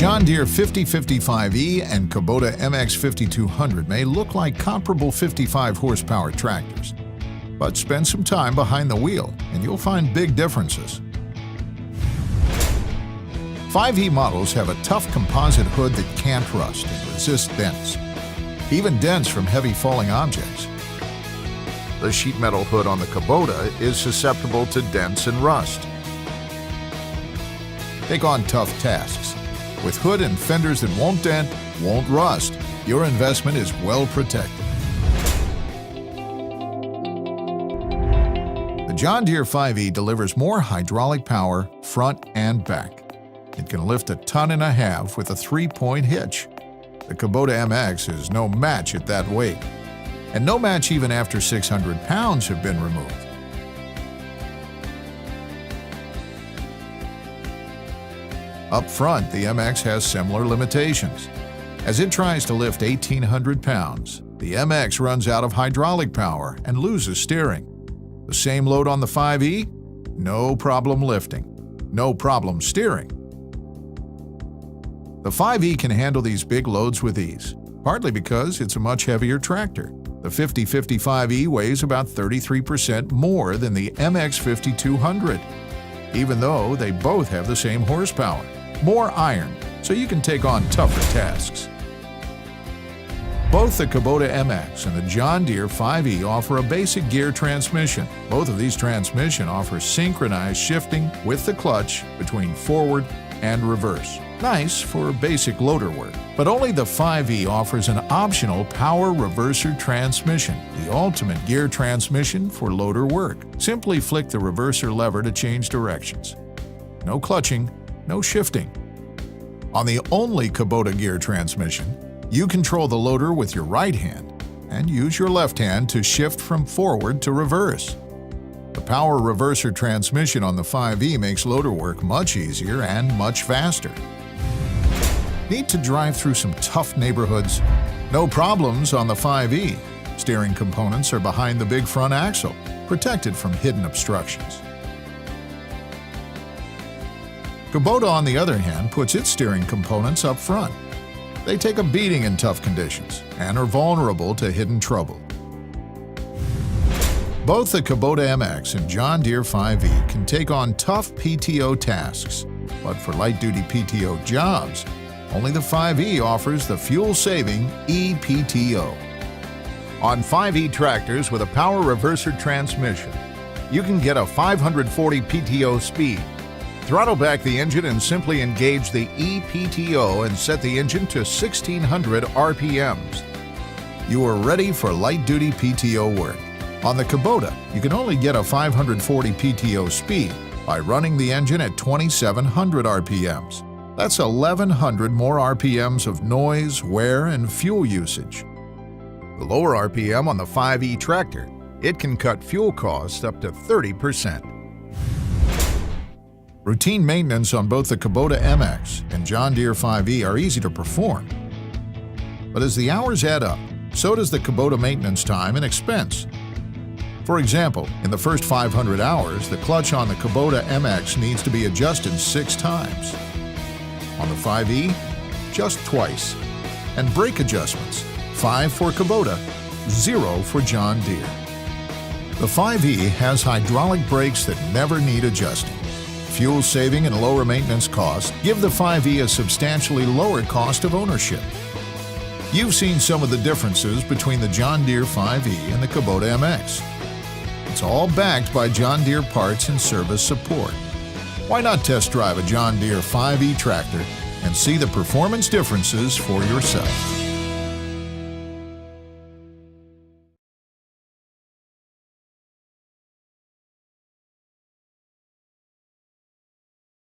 John Deere 5055E and Kubota MX 5200 may look like comparable 55 horsepower tractors, but spend some time behind the wheel and you'll find big differences. 5E models have a tough composite hood that can't rust and resist dents, even dents from heavy falling objects. The sheet metal hood on the Kubota is susceptible to dents and rust. Take on tough tasks. With hood and fenders that won't dent, won't rust, your investment is well protected. The John Deere 5E delivers more hydraulic power front and back. It can lift 1.5 tons with a 3-point hitch. The Kubota MX is no match at that weight, and no match even after 600 pounds have been removed. Up front, the MX has similar limitations. As it tries to lift 1,800 pounds, the MX runs out of hydraulic power and loses steering. The same load on the 5E? No problem lifting. No problem steering. The 5E can handle these big loads with ease, partly because it's a much heavier tractor. The 5055E weighs about 33% more than the MX 5200, even though they both have the same horsepower. More iron, so you can take on tougher tasks. Both the Kubota MX and the John Deere 5E offer a basic gear transmission. Both of these transmissions offer synchronized shifting with the clutch between forward and reverse. Nice for basic loader work. But only the 5E offers an optional power reverser transmission, the ultimate gear transmission for loader work. Simply flick the reverser lever to change directions. No clutching, no shifting. On the only Kubota gear transmission, you control the loader with your right hand and use your left hand to shift from forward to reverse. The power reverser transmission on the 5E makes loader work much easier and much faster. Need to drive through some tough neighborhoods? No problems on the 5E. Steering components are behind the big front axle, protected from hidden obstructions. Kubota, on the other hand, puts its steering components up front. They take a beating in tough conditions and are vulnerable to hidden trouble. Both the Kubota MX and John Deere 5E can take on tough PTO tasks, but for light-duty PTO jobs, only the 5E offers the fuel-saving ePTO. On 5E tractors with a power reverser transmission, you can get a 540 PTO speed. Throttle back the engine and simply engage the ePTO and set the engine to 1,600 RPMs. You are ready for light-duty PTO work. On the Kubota, you can only get a 540 PTO speed by running the engine at 2,700 RPMs. That's 1,100 more RPMs of noise, wear, and fuel usage. The lower RPM on the 5E tractor, it can cut fuel costs up to 30%. Routine maintenance on both the Kubota MX and John Deere 5E are easy to perform. But as the hours add up, so does the Kubota maintenance time and expense. For example, in the first 500 hours, the clutch on the Kubota MX needs to be adjusted 6 times. On the 5E, just twice. And brake adjustments, 5 for Kubota, 0 for John Deere. The 5E has hydraulic brakes that never need adjusting. Fuel saving and lower maintenance costs give the 5E a substantially lower cost of ownership. You've seen some of the differences between the John Deere 5E and the Kubota MX. It's all backed by John Deere parts and service support. Why not test drive a John Deere 5E tractor and see the performance differences for yourself?